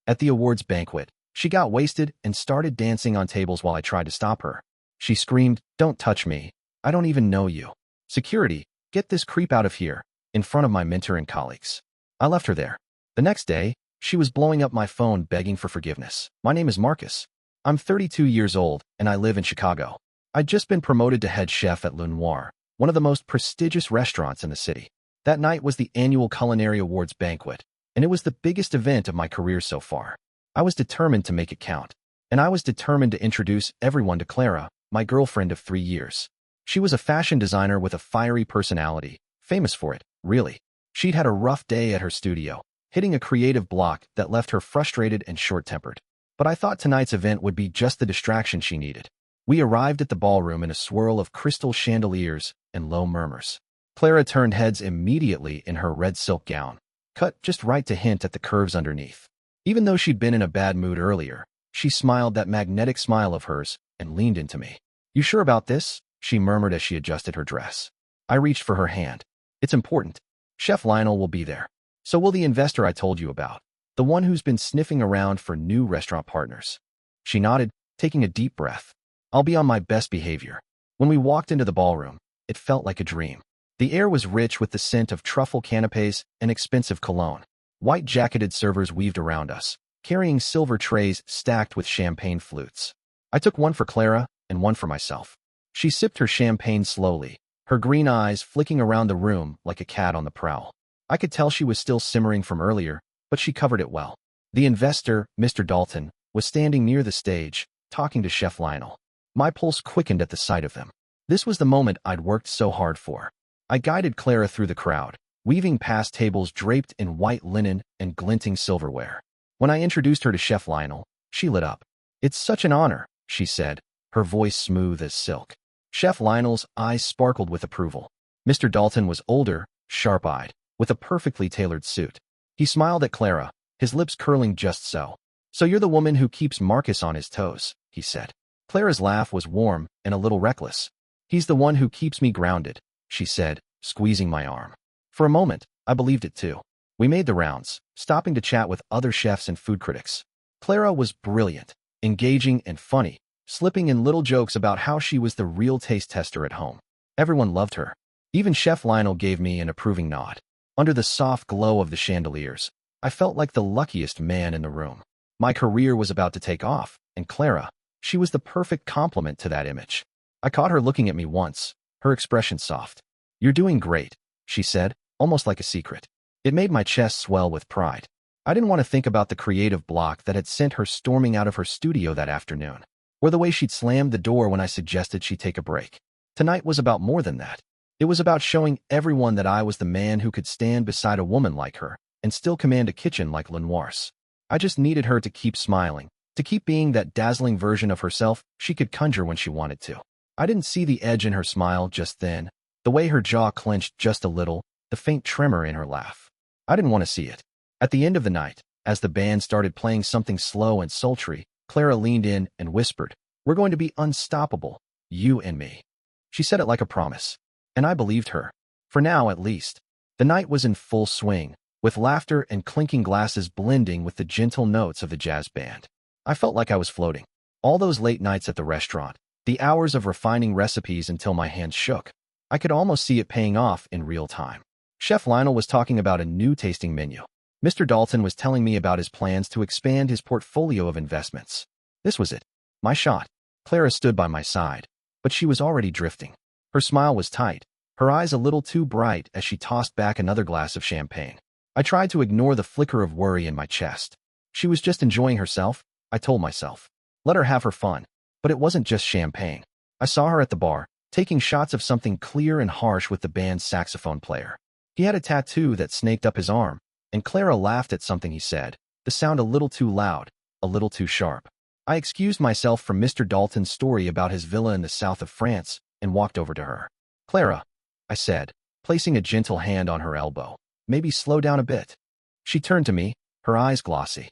At the awards banquet, she got wasted and started dancing on tables while I tried to stop her. She screamed, "Don't touch me. I don't even know you. Security, get this creep out of here," in front of my mentor and colleagues. I left her there. The next day, she was blowing up my phone begging for forgiveness. "My name is Marcus. I'm 32 years old, and I live in Chicago. I'd just been promoted to head chef at Le Noir, one of the most prestigious restaurants in the city. That night was the annual Culinary Awards banquet, and it was the biggest event of my career so far. I was determined to make it count, and I was determined to introduce everyone to Clara, my girlfriend of 3 years. She was a fashion designer with a fiery personality, famous for it, really. She'd had a rough day at her studio, hitting a creative block that left her frustrated and short-tempered. But I thought tonight's event would be just the distraction she needed. We arrived at the ballroom in a swirl of crystal chandeliers and low murmurs. Clara turned heads immediately in her red silk gown, cut just right to hint at the curves underneath. Even though she'd been in a bad mood earlier, she smiled that magnetic smile of hers and leaned into me. "You sure about this?" she murmured as she adjusted her dress. I reached for her hand. "It's important. Chef Lionel will be there. So will the investor I told you about, the one who's been sniffing around for new restaurant partners." She nodded, taking a deep breath. "I'll be on my best behavior." When we walked into the ballroom, it felt like a dream. The air was rich with the scent of truffle canapes and expensive cologne. White-jacketed servers weaved around us, carrying silver trays stacked with champagne flutes. I took one for Clara and one for myself. She sipped her champagne slowly, her green eyes flicking around the room like a cat on the prowl. I could tell she was still simmering from earlier, but she covered it well. The investor, Mr. Dalton, was standing near the stage, talking to Chef Lionel. My pulse quickened at the sight of him. This was the moment I'd worked so hard for. I guided Clara through the crowd, weaving past tables draped in white linen and glinting silverware. When I introduced her to Chef Lionel, she lit up. "It's such an honor," she said, her voice smooth as silk. Chef Lionel's eyes sparkled with approval. Mr. Dalton was older, sharp-eyed, with a perfectly tailored suit. He smiled at Clara, his lips curling just so. "So you're the woman who keeps Marcus on his toes," he said. Clara's laugh was warm and a little reckless. "He's the one who keeps me grounded," she said, squeezing my arm. For a moment, I believed it too. We made the rounds, stopping to chat with other chefs and food critics. Clara was brilliant, engaging and funny, slipping in little jokes about how she was the real taste tester at home. Everyone loved her. Even Chef Lionel gave me an approving nod. Under the soft glow of the chandeliers, I felt like the luckiest man in the room. My career was about to take off, and Clara, she was the perfect complement to that image. I caught her looking at me once, her expression soft. "You're doing great," she said, almost like a secret. It made my chest swell with pride. I didn't want to think about the creative block that had sent her storming out of her studio that afternoon, or the way she'd slammed the door when I suggested she take a break. Tonight was about more than that. It was about showing everyone that I was the man who could stand beside a woman like her and still command a kitchen like Le Noir's. I just needed her to keep smiling, to keep being that dazzling version of herself she could conjure when she wanted to. I didn't see the edge in her smile just then, the way her jaw clenched just a little, the faint tremor in her laugh. I didn't want to see it. At the end of the night, as the band started playing something slow and sultry, Clara leaned in and whispered, "We're going to be unstoppable, you and me." She said it like a promise, and I believed her. For now, at least. The night was in full swing, with laughter and clinking glasses blending with the gentle notes of the jazz band. I felt like I was floating. All those late nights at the restaurant, the hours of refining recipes until my hands shook, I could almost see it paying off in real time. Chef Lionel was talking about a new tasting menu. Mr. Dalton was telling me about his plans to expand his portfolio of investments. This was it. My shot. Clara stood by my side, but she was already drifting. Her smile was tight, her eyes a little too bright as she tossed back another glass of champagne. I tried to ignore the flicker of worry in my chest. She was just enjoying herself, I told myself. Let her have her fun. But it wasn't just champagne. I saw her at the bar, taking shots of something clear and harsh with the band's saxophone player. He had a tattoo that snaked up his arm, and Clara laughed at something he said, the sound a little too loud, a little too sharp. I excused myself from Mr. Dalton's story about his villa in the south of France and walked over to her. "Clara," I said, placing a gentle hand on her elbow, "maybe slow down a bit." She turned to me, her eyes glossy.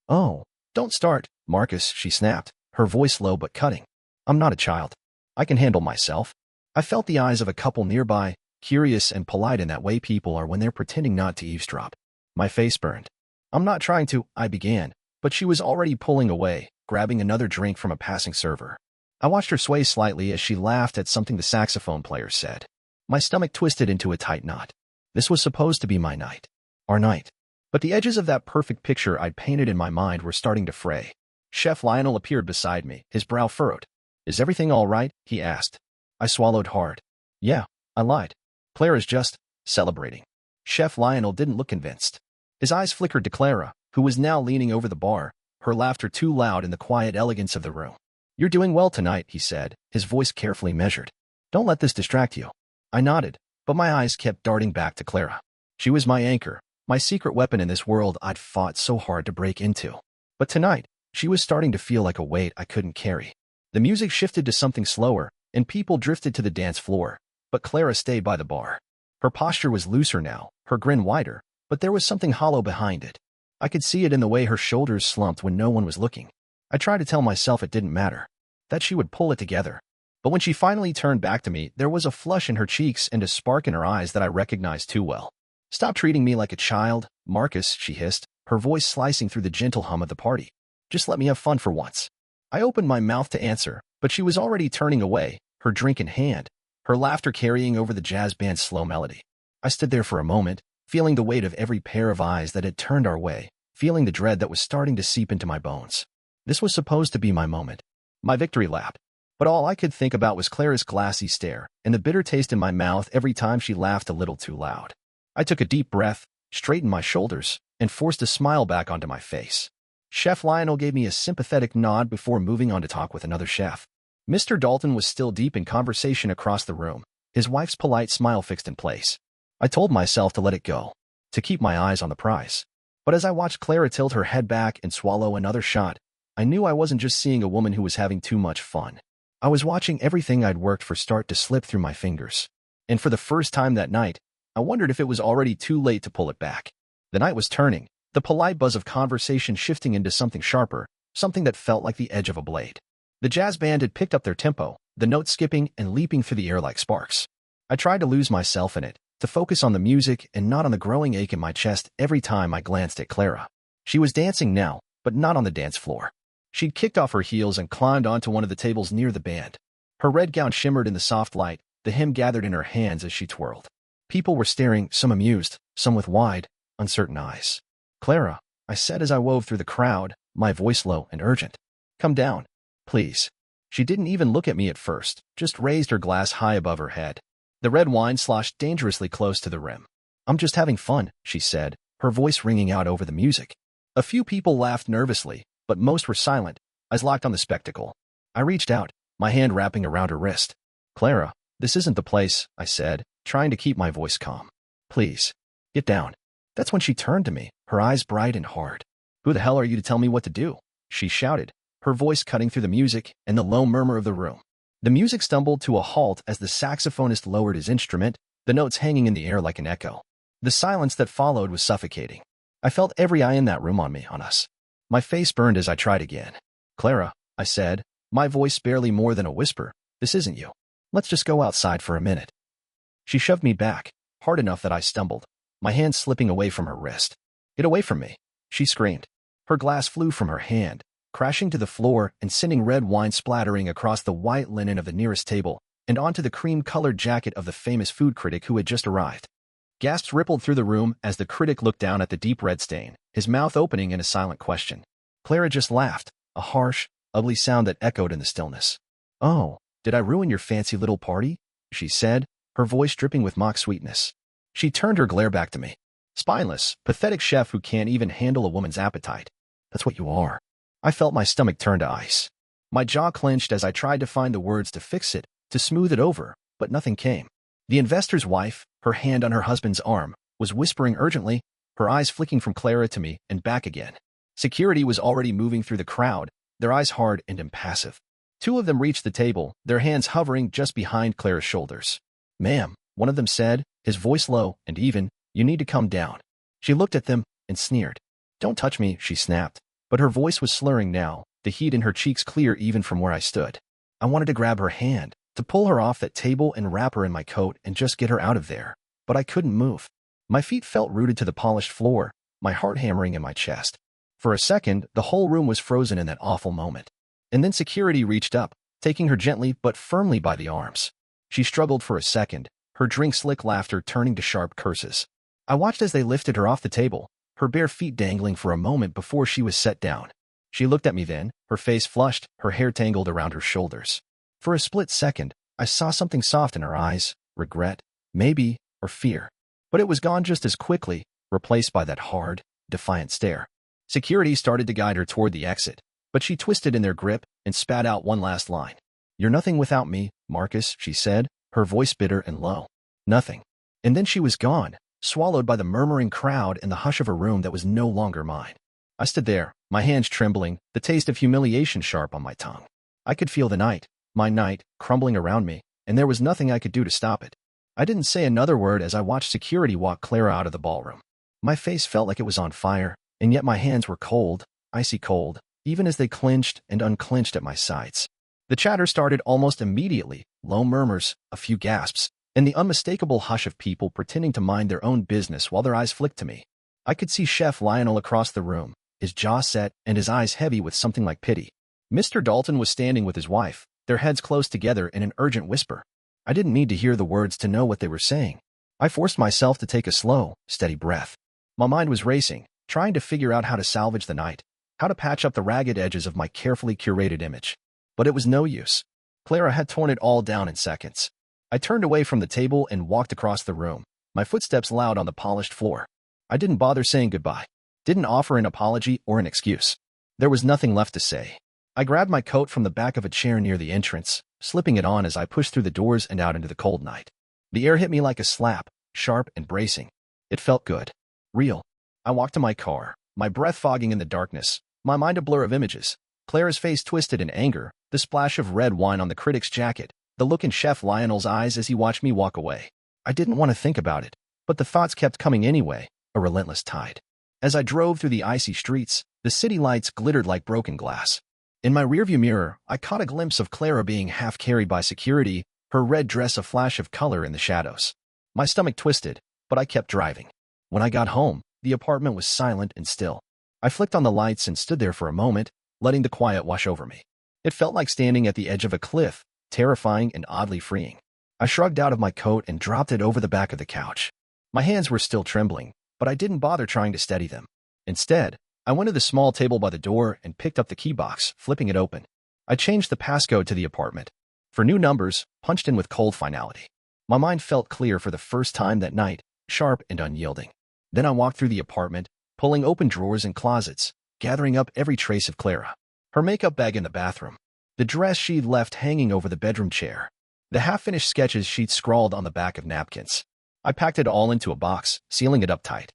"Oh, don't start, Marcus," she snapped, her voice low but cutting. "I'm not a child. I can handle myself." I felt the eyes of a couple nearby, curious and polite in that way people are when they're pretending not to eavesdrop. My face burned. "I'm not trying to," I began, but she was already pulling away, grabbing another drink from a passing server. I watched her sway slightly as she laughed at something the saxophone player said. My stomach twisted into a tight knot. This was supposed to be my night. Our night. But the edges of that perfect picture I'd painted in my mind were starting to fray. Chef Lionel appeared beside me, his brow furrowed. "Is everything all right?" he asked. I swallowed hard. "Yeah, I lied. Clara's just celebrating." Chef Lionel didn't look convinced. His eyes flickered to Clara, who was now leaning over the bar, her laughter too loud in the quiet elegance of the room. "You're doing well tonight," he said, his voice carefully measured. "Don't let this distract you." I nodded, but my eyes kept darting back to Clara. She was my anchor, my secret weapon in this world I'd fought so hard to break into. But tonight, she was starting to feel like a weight I couldn't carry. The music shifted to something slower, and people drifted to the dance floor, but Clara stayed by the bar. Her posture was looser now, her grin wider, but there was something hollow behind it. I could see it in the way her shoulders slumped when no one was looking. I tried to tell myself it didn't matter, that she would pull it together. But when she finally turned back to me, there was a flush in her cheeks and a spark in her eyes that I recognized too well. "Stop treating me like a child, Marcus," she hissed, her voice slicing through the gentle hum of the party. "Just let me have fun for once." I opened my mouth to answer, but she was already turning away, her drink in hand, her laughter carrying over the jazz band's slow melody. I stood there for a moment, feeling the weight of every pair of eyes that had turned our way, feeling the dread that was starting to seep into my bones. This was supposed to be my moment, my victory lap. But all I could think about was Clara's glassy stare and the bitter taste in my mouth every time she laughed a little too loud. I took a deep breath, straightened my shoulders, and forced a smile back onto my face. Chef Lionel gave me a sympathetic nod before moving on to talk with another chef. Mr. Dalton was still deep in conversation across the room, his wife's polite smile fixed in place. I told myself to let it go, to keep my eyes on the prize. But as I watched Clara tilt her head back and swallow another shot, I knew I wasn't just seeing a woman who was having too much fun. I was watching everything I'd worked for start to slip through my fingers. And for the first time that night, I wondered if it was already too late to pull it back. The night was turning, the polite buzz of conversation shifting into something sharper, something that felt like the edge of a blade. The jazz band had picked up their tempo, the notes skipping and leaping through the air like sparks. I tried to lose myself in it, to focus on the music and not on the growing ache in my chest every time I glanced at Clara. She was dancing now, but not on the dance floor. She'd kicked off her heels and climbed onto one of the tables near the band. Her red gown shimmered in the soft light, the hem gathered in her hands as she twirled. People were staring, some amused, some with wide, uncertain eyes. "Clara," I said as I wove through the crowd, my voice low and urgent. "Come down, please." She didn't even look at me at first, just raised her glass high above her head. The red wine sloshed dangerously close to the rim. "I'm just having fun," she said, her voice ringing out over the music. A few people laughed nervously, but most were silent, eyes locked on the spectacle. I reached out, my hand wrapping around her wrist. "Clara, this isn't the place," I said, trying to keep my voice calm. "Please, get down." That's when she turned to me, her eyes bright and hard. "Who the hell are you to tell me what to do?" she shouted, her voice cutting through the music and the low murmur of the room. The music stumbled to a halt as the saxophonist lowered his instrument, the notes hanging in the air like an echo. The silence that followed was suffocating. I felt every eye in that room on me, on us. My face burned as I tried again. "Clara," I said, my voice barely more than a whisper, "this isn't you. Let's just go outside for a minute." She shoved me back, hard enough that I stumbled, my hand slipping away from her wrist. "Get away from me," she screamed. Her glass flew from her hand, crashing to the floor and sending red wine splattering across the white linen of the nearest table and onto the cream-colored jacket of the famous food critic who had just arrived. Gasps rippled through the room as the critic looked down at the deep red stain, his mouth opening in a silent question. Clara just laughed, a harsh, ugly sound that echoed in the stillness. "Oh, did I ruin your fancy little party?" she said, her voice dripping with mock sweetness. She turned her glare back to me. "Spineless, pathetic chef who can't even handle a woman's appetite. That's what you are." I felt my stomach turn to ice. My jaw clenched as I tried to find the words to fix it, to smooth it over, but nothing came. The investor's wife, her hand on her husband's arm, was whispering urgently, her eyes flicking from Clara to me and back again. Security was already moving through the crowd, their eyes hard and impassive. Two of them reached the table, their hands hovering just behind Clara's shoulders. "Ma'am," one of them said, his voice low and even, "you need to come down." She looked at them and sneered. "Don't touch me," she snapped, but her voice was slurring now, the heat in her cheeks clear even from where I stood. I wanted to grab her hand, to pull her off that table and wrap her in my coat and just get her out of there, but I couldn't move. My feet felt rooted to the polished floor, my heart hammering in my chest. For a second, the whole room was frozen in that awful moment. And then security reached up, taking her gently but firmly by the arms. She struggled for a second, her drink-slick laughter turning to sharp curses. I watched as they lifted her off the table, her bare feet dangling for a moment before she was set down. She looked at me then, her face flushed, her hair tangled around her shoulders. For a split second, I saw something soft in her eyes, regret, maybe, or fear. But it was gone just as quickly, replaced by that hard, defiant stare. Security started to guide her toward the exit, but she twisted in their grip and spat out one last line. "You're nothing without me, Marcus," she said, her voice bitter and low. Nothing. And then she was gone, swallowed by the murmuring crowd and the hush of a room that was no longer mine. I stood there, my hands trembling, the taste of humiliation sharp on my tongue. I could feel the night, my night, crumbling around me, and there was nothing I could do to stop it. I didn't say another word as I watched security walk Clara out of the ballroom. My face felt like it was on fire, and yet my hands were cold, icy cold, even as they clenched and unclenched at my sides. The chatter started almost immediately, low murmurs, a few gasps, and the unmistakable hush of people pretending to mind their own business while their eyes flicked to me. I could see Chef Lionel across the room, his jaw set and his eyes heavy with something like pity. Mr. Dalton was standing with his wife, their heads close together in an urgent whisper. I didn't need to hear the words to know what they were saying. I forced myself to take a slow, steady breath. My mind was racing, trying to figure out how to salvage the night, how to patch up the ragged edges of my carefully curated image. But it was no use. Clara had torn it all down in seconds. I turned away from the table and walked across the room, my footsteps loud on the polished floor. I didn't bother saying goodbye, didn't offer an apology or an excuse. There was nothing left to say. I grabbed my coat from the back of a chair near the entrance, slipping it on as I pushed through the doors and out into the cold night. The air hit me like a slap, sharp and bracing. It felt good. Real. I walked to my car, my breath fogging in the darkness, my mind a blur of images. Clara's face twisted in anger, the splash of red wine on the critic's jacket, the look in Chef Lionel's eyes as he watched me walk away. I didn't want to think about it, but the thoughts kept coming anyway, a relentless tide. As I drove through the icy streets, the city lights glittered like broken glass. In my rearview mirror, I caught a glimpse of Clara being half carried by security, her red dress a flash of color in the shadows. My stomach twisted, but I kept driving. When I got home, the apartment was silent and still. I flicked on the lights and stood there for a moment, letting the quiet wash over me. It felt like standing at the edge of a cliff, terrifying and oddly freeing. I shrugged out of my coat and dropped it over the back of the couch. My hands were still trembling, but I didn't bother trying to steady them. Instead, I went to the small table by the door and picked up the key box, flipping it open. I changed the passcode to the apartment. For new numbers, punched in with cold finality. My mind felt clear for the first time that night, sharp and unyielding. Then I walked through the apartment, pulling open drawers and closets, gathering up every trace of Clara. Her makeup bag in the bathroom. The dress she'd left hanging over the bedroom chair. The half-finished sketches she'd scrawled on the back of napkins. I packed it all into a box, sealing it up tight.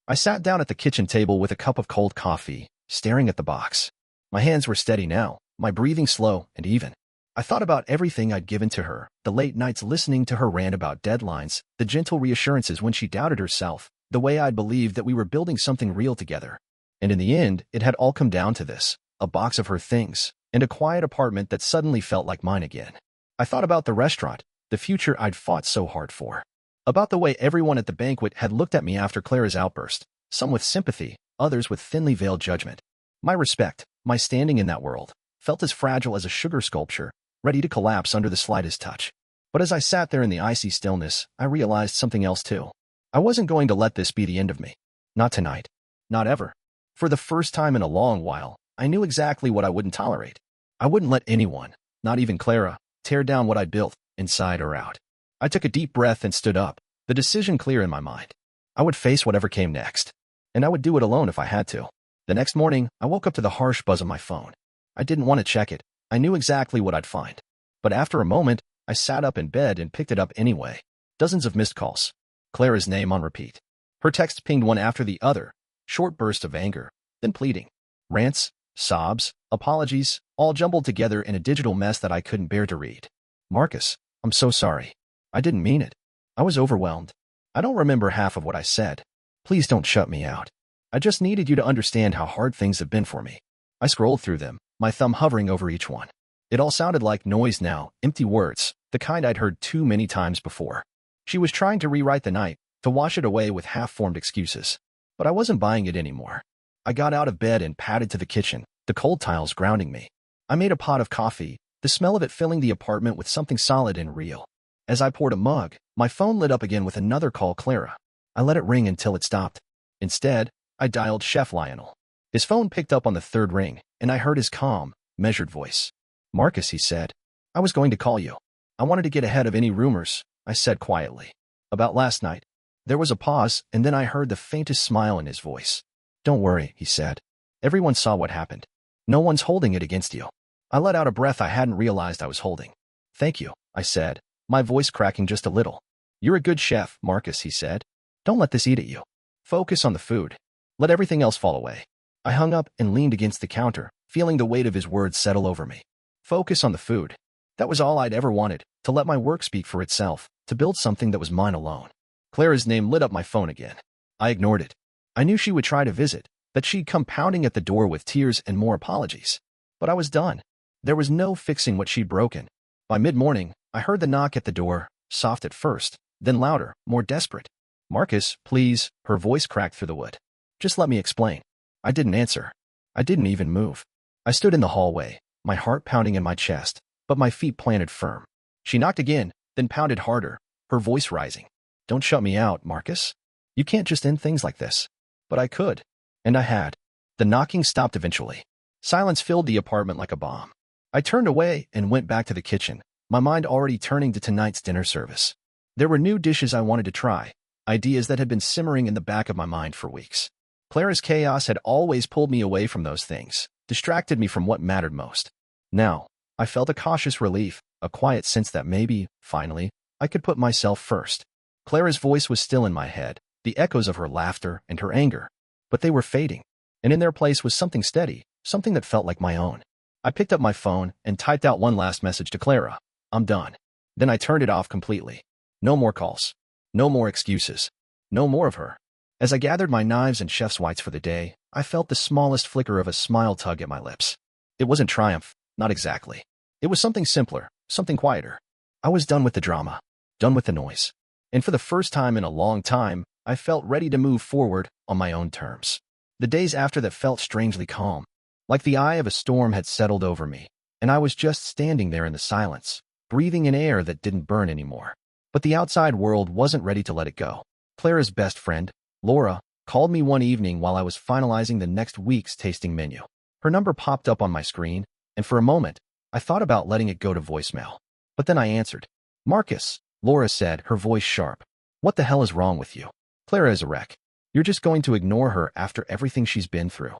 I sat down at the kitchen table with a cup of cold coffee, staring at the box. My hands were steady now, my breathing slow and even. I thought about everything I'd given to her, the late nights listening to her rant about deadlines, the gentle reassurances when she doubted herself, the way I'd believed that we were building something real together. And in the end, it had all come down to this, a box of her things, and a quiet apartment that suddenly felt like mine again. I thought about the restaurant, the future I'd fought so hard for. About the way everyone at the banquet had looked at me after Clara's outburst, some with sympathy, others with thinly veiled judgment. My respect, my standing in that world, felt as fragile as a sugar sculpture, ready to collapse under the slightest touch. But as I sat there in the icy stillness, I realized something else too. I wasn't going to let this be the end of me. Not tonight. Not ever. For the first time in a long while, I knew exactly what I wouldn't tolerate. I wouldn't let anyone, not even Clara, tear down what I'd built, inside or out. I took a deep breath and stood up, the decision clear in my mind. I would face whatever came next, and I would do it alone if I had to. The next morning, I woke up to the harsh buzz of my phone. I didn't want to check it. I knew exactly what I'd find. But after a moment, I sat up in bed and picked it up anyway. Dozens of missed calls. Clara's name on repeat. Her text pinged one after the other, short bursts of anger, then pleading. Rants, sobs, apologies, all jumbled together in a digital mess that I couldn't bear to read. Marcus, I'm so sorry. I didn't mean it. I was overwhelmed. I don't remember half of what I said. Please don't shut me out. I just needed you to understand how hard things have been for me. I scrolled through them, my thumb hovering over each one. It all sounded like noise now, empty words, the kind I'd heard too many times before. She was trying to rewrite the night, to wash it away with half-formed excuses. But I wasn't buying it anymore. I got out of bed and padded to the kitchen, the cold tiles grounding me. I made a pot of coffee, the smell of it filling the apartment with something solid and real. As I poured a mug, my phone lit up again with another call, Clara. I let it ring until it stopped. Instead, I dialed Chef Lionel. His phone picked up on the third ring, and I heard his calm, measured voice. Marcus, he said. I was going to call you. I wanted to get ahead of any rumors, I said quietly. About last night. There was a pause, and then I heard the faintest smile in his voice. Don't worry, he said. Everyone saw what happened. No one's holding it against you. I let out a breath I hadn't realized I was holding. Thank you, I said, my voice cracking just a little. You're a good chef, Marcus, he said. Don't let this eat at you. Focus on the food. Let everything else fall away. I hung up and leaned against the counter, feeling the weight of his words settle over me. Focus on the food. That was all I'd ever wanted, to let my work speak for itself, to build something that was mine alone. Clara's name lit up my phone again. I ignored it. I knew she would try to visit, that she'd come pounding at the door with tears and more apologies. But I was done. There was no fixing what she'd broken. By mid-morning, I heard the knock at the door, soft at first, then louder, more desperate. Marcus, please, her voice cracked through the wood. Just let me explain. I didn't answer. I didn't even move. I stood in the hallway, my heart pounding in my chest, but my feet planted firm. She knocked again, then pounded harder, her voice rising. Don't shut me out, Marcus. You can't just end things like this. But I could. And I had. The knocking stopped eventually. Silence filled the apartment like a bomb. I turned away and went back to the kitchen, my mind already turning to tonight's dinner service. There were new dishes I wanted to try, ideas that had been simmering in the back of my mind for weeks. Clara's chaos had always pulled me away from those things, distracted me from what mattered most. Now, I felt a cautious relief, a quiet sense that maybe, finally, I could put myself first. Clara's voice was still in my head, the echoes of her laughter and her anger, but they were fading, and in their place was something steady, something that felt like my own. I picked up my phone and typed out one last message to Clara. I'm done. Then I turned it off completely. No more calls. No more excuses. No more of her. As I gathered my knives and chef's whites for the day, I felt the smallest flicker of a smile tug at my lips. It wasn't triumph, not exactly. It was something simpler, something quieter. I was done with the drama, done with the noise. And for the first time in a long time, I felt ready to move forward on my own terms. The days after that felt strangely calm, like the eye of a storm had settled over me, and I was just standing there in the silence, breathing in air that didn't burn anymore. But the outside world wasn't ready to let it go. Clara's best friend, Laura, called me one evening while I was finalizing the next week's tasting menu. Her number popped up on my screen, and for a moment, I thought about letting it go to voicemail. But then I answered. Marcus, Laura said, her voice sharp. What the hell is wrong with you? Clara is a wreck. You're just going to ignore her after everything she's been through.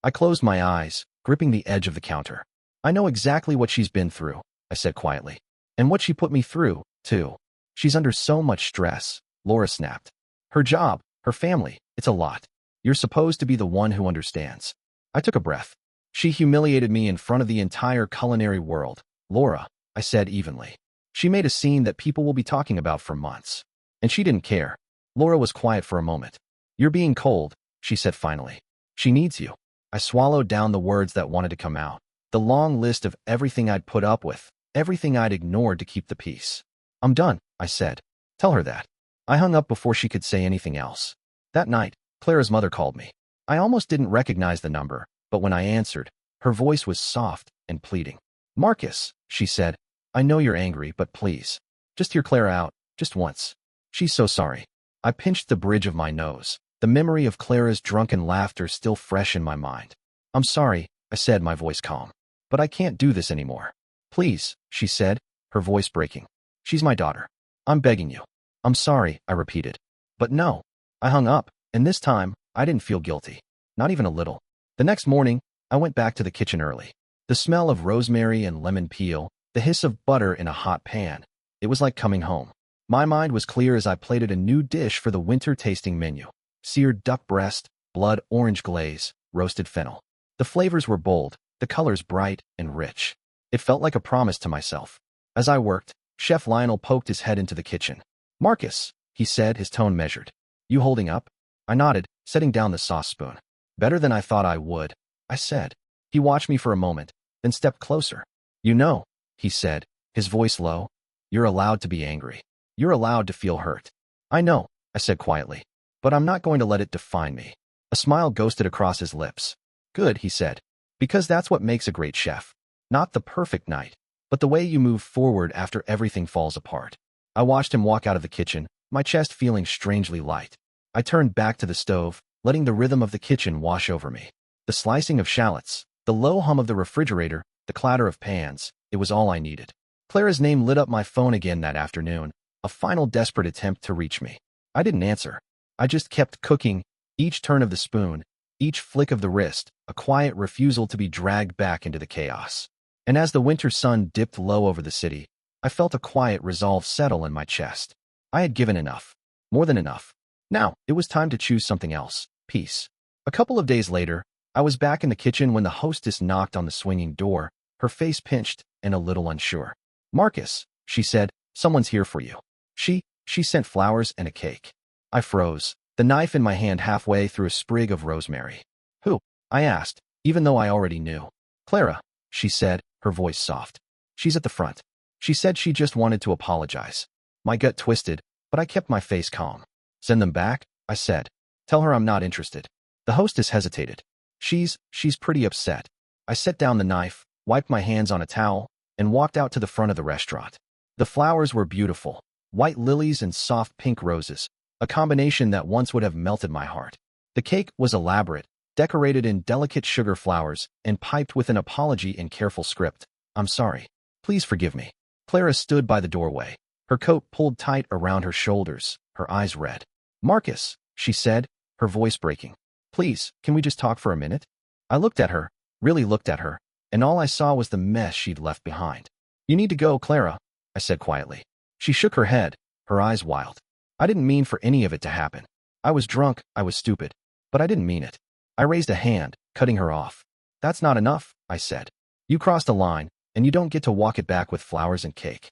I closed my eyes, gripping the edge of the counter. I know exactly what she's been through, I said quietly. And what she put me through, too. She's under so much stress, Laura snapped. Her job, her family, it's a lot. You're supposed to be the one who understands. I took a breath. She humiliated me in front of the entire culinary world. Laura, I said evenly. She made a scene that people will be talking about for months. And she didn't care. Laura was quiet for a moment. You're being cold, she said finally. She needs you. I swallowed down the words that wanted to come out. The long list of everything I'd put up with, everything I'd ignored to keep the peace. I'm done, I said. Tell her that. I hung up before she could say anything else. That night, Clara's mother called me. I almost didn't recognize the number, but when I answered, her voice was soft and pleading. Marcus, she said, I know you're angry, but please, just hear Clara out, just once. She's so sorry. I pinched the bridge of my nose, the memory of Clara's drunken laughter still fresh in my mind. I'm sorry, I said, my voice calm. But I can't do this anymore. Please, she said, her voice breaking. She's my daughter. I'm begging you. I'm sorry, I repeated. But no. I hung up, and this time, I didn't feel guilty. Not even a little. The next morning, I went back to the kitchen early. The smell of rosemary and lemon peel, the hiss of butter in a hot pan. It was like coming home. My mind was clear as I plated a new dish for the winter tasting menu. Seared duck breast, blood orange glaze, roasted fennel. The flavors were bold, the colors bright and rich. It felt like a promise to myself. As I worked, Chef Lionel poked his head into the kitchen. Marcus, he said, his tone measured. You holding up? I nodded, setting down the sauce spoon. Better than I thought I would, I said. He watched me for a moment, then stepped closer. You know, he said, his voice low. You're allowed to be angry. You're allowed to feel hurt. I know, I said quietly. But I'm not going to let it define me. A smile ghosted across his lips. Good, he said. Because that's what makes a great chef. Not the perfect night, but the way you move forward after everything falls apart. I watched him walk out of the kitchen, my chest feeling strangely light. I turned back to the stove, letting the rhythm of the kitchen wash over me. The slicing of shallots, the low hum of the refrigerator, the clatter of pans, it was all I needed. Clara's name lit up my phone again that afternoon, a final desperate attempt to reach me. I didn't answer. I just kept cooking, each turn of the spoon, each flick of the wrist, a quiet refusal to be dragged back into the chaos. And as the winter sun dipped low over the city, I felt a quiet resolve settle in my chest. I had given enough. More than enough. Now, it was time to choose something else. Peace. A couple of days later, I was back in the kitchen when the hostess knocked on the swinging door, her face pinched and a little unsure. Marcus, she said, someone's here for you. She sent flowers and a cake. I froze, the knife in my hand halfway through a sprig of rosemary. Who? I asked, even though I already knew. Clara, she said, her voice soft. She's at the front. She said she just wanted to apologize. My gut twisted, but I kept my face calm. Send them back, I said. Tell her I'm not interested. The hostess hesitated. She's pretty upset. I set down the knife, wiped my hands on a towel, and walked out to the front of the restaurant. The flowers were beautiful, white lilies and soft pink roses, a combination that once would have melted my heart. The cake was elaborate, decorated in delicate sugar flowers, and piped with an apology in careful script. I'm sorry. Please forgive me. Clara stood by the doorway, her coat pulled tight around her shoulders, her eyes red. Marcus, she said, her voice breaking. Please, can we just talk for a minute? I looked at her, really looked at her, and all I saw was the mess she'd left behind. You need to go, Clara, I said quietly. She shook her head, her eyes wild. I didn't mean for any of it to happen. I was drunk, I was stupid, but I didn't mean it. I raised a hand, cutting her off. That's not enough, I said. You crossed a line, and you don't get to walk it back with flowers and cake.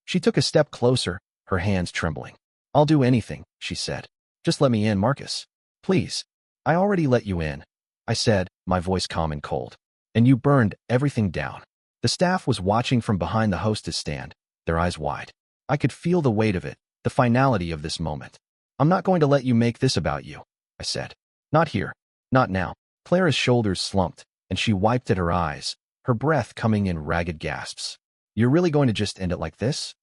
She took a step closer, her hands trembling. I'll do anything, she said. Just let me in, Marcus. Please. I already let you in, I said, my voice calm and cold. And you burned everything down. The staff was watching from behind the hostess stand, their eyes wide. I could feel the weight of it, the finality of this moment. I'm not going to let you make this about you, I said. Not here. Not now. Clara's shoulders slumped, and she wiped at her eyes, her breath coming in ragged gasps. You're really going to just end it like this?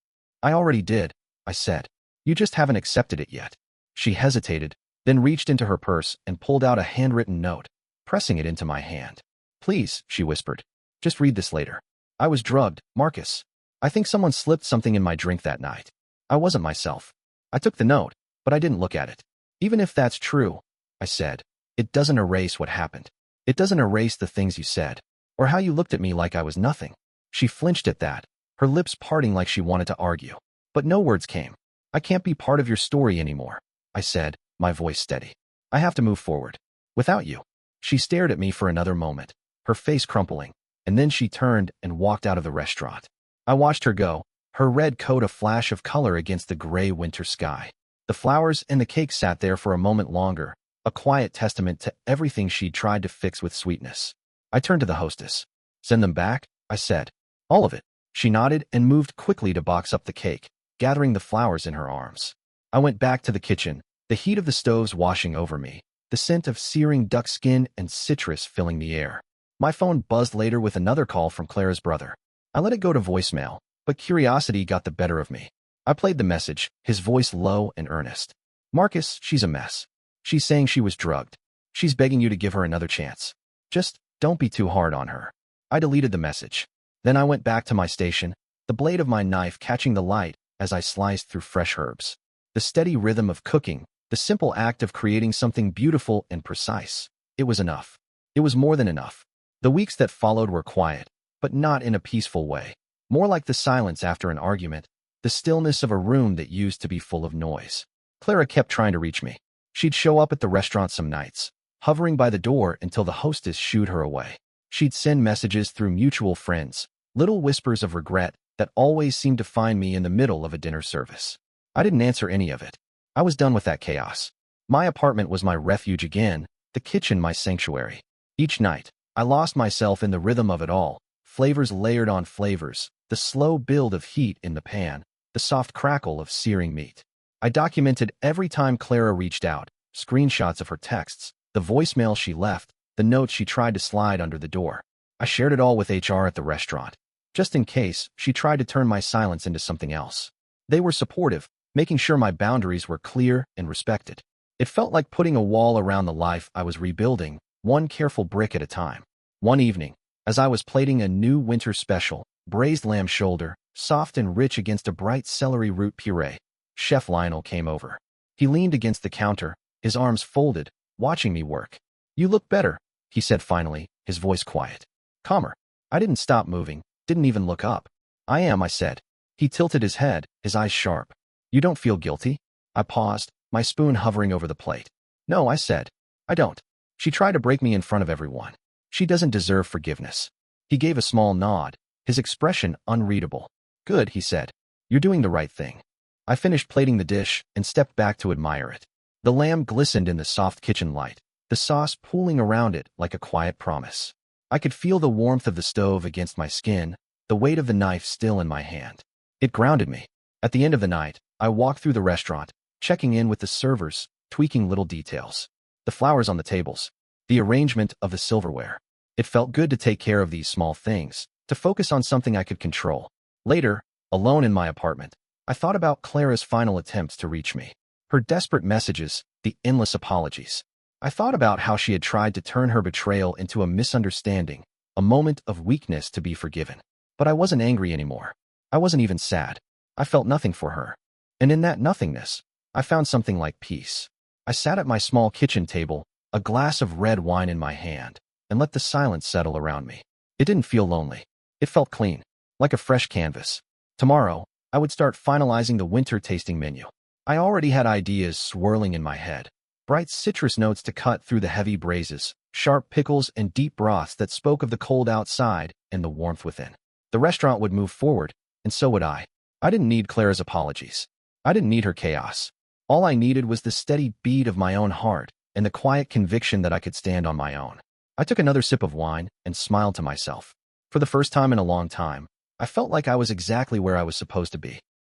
I already did, I said. You just haven't accepted it yet. She hesitated, then reached into her purse and pulled out a handwritten note, pressing it into my hand. Please, she whispered. Just read this later. I was drugged, Marcus. I think someone slipped something in my drink that night. I wasn't myself. I took the note, but I didn't look at it. Even if that's true, I said, it doesn't erase what happened. It doesn't erase the things you said, or how you looked at me like I was nothing. She flinched at that, her lips parting like she wanted to argue. But no words came. I can't be part of your story anymore, I said, my voice steady. I have to move forward. Without you. She stared at me for another moment, her face crumpling, and then she turned and walked out of the restaurant. I watched her go, her red coat a flash of color against the gray winter sky. The flowers and the cake sat there for a moment longer, a quiet testament to everything she'd tried to fix with sweetness. I turned to the hostess. Send them back, I said. All of it. She nodded and moved quickly to box up the cake, gathering the flowers in her arms. I went back to the kitchen, the heat of the stoves washing over me, the scent of searing duck skin and citrus filling the air. My phone buzzed later with another call from Clara's brother. I let it go to voicemail, but curiosity got the better of me. I played the message, his voice low and earnest. Marcus, she's a mess. She's saying she was drugged. She's begging you to give her another chance. Just don't be too hard on her. I deleted the message. Then I went back to my station, the blade of my knife catching the light as I sliced through fresh herbs. The steady rhythm of cooking, the simple act of creating something beautiful and precise. It was enough. It was more than enough. The weeks that followed were quiet, but not in a peaceful way. More like the silence after an argument, the stillness of a room that used to be full of noise. Clara kept trying to reach me. She'd show up at the restaurant some nights, hovering by the door until the hostess shooed her away. She'd send messages through mutual friends, little whispers of regret that always seemed to find me in the middle of a dinner service. I didn't answer any of it. I was done with that chaos. My apartment was my refuge again, the kitchen my sanctuary. Each night, I lost myself in the rhythm of it all, flavors layered on flavors, the slow build of heat in the pan, the soft crackle of searing meat. I documented every time Clara reached out, screenshots of her texts, the voicemail she left, the notes she tried to slide under the door. I shared it all with HR at the restaurant, just in case she tried to turn my silence into something else. They were supportive, making sure my boundaries were clear and respected. It felt like putting a wall around the life I was rebuilding, one careful brick at a time. One evening, as I was plating a new winter special, braised lamb shoulder, soft and rich against a bright celery root puree, Chef Lionel came over. He leaned against the counter, his arms folded, watching me work. "You look better," he said finally, his voice quiet. Calmer. I didn't stop moving, didn't even look up. "I am," I said. He tilted his head, his eyes sharp. "You don't feel guilty?" I paused, my spoon hovering over the plate. "No," I said. "I don't. She tried to break me in front of everyone. She doesn't deserve forgiveness." He gave a small nod, his expression unreadable. "Good," he said. "You're doing the right thing." I finished plating the dish and stepped back to admire it. The lamb glistened in the soft kitchen light, the sauce pooling around it like a quiet promise. I could feel the warmth of the stove against my skin, the weight of the knife still in my hand. It grounded me. At the end of the night, I walked through the restaurant, checking in with the servers, tweaking little details. The flowers on the tables, the arrangement of the silverware. It felt good to take care of these small things, to focus on something I could control. Later, alone in my apartment, I thought about Clara's final attempts to reach me. Her desperate messages, the endless apologies. I thought about how she had tried to turn her betrayal into a misunderstanding, a moment of weakness to be forgiven. But I wasn't angry anymore. I wasn't even sad. I felt nothing for her. And in that nothingness, I found something like peace. I sat at my small kitchen table, a glass of red wine in my hand, and let the silence settle around me. It didn't feel lonely. It felt clean, like a fresh canvas. Tomorrow, I would start finalizing the winter tasting menu. I already had ideas swirling in my head. Bright citrus notes to cut through the heavy braises, sharp pickles and deep broths that spoke of the cold outside and the warmth within. The restaurant would move forward, and so would I. I didn't need Clara's apologies. I didn't need her chaos. All I needed was the steady beat of my own heart and the quiet conviction that I could stand on my own. I took another sip of wine and smiled to myself. For the first time in a long time, I felt like I was exactly where I was supposed to be.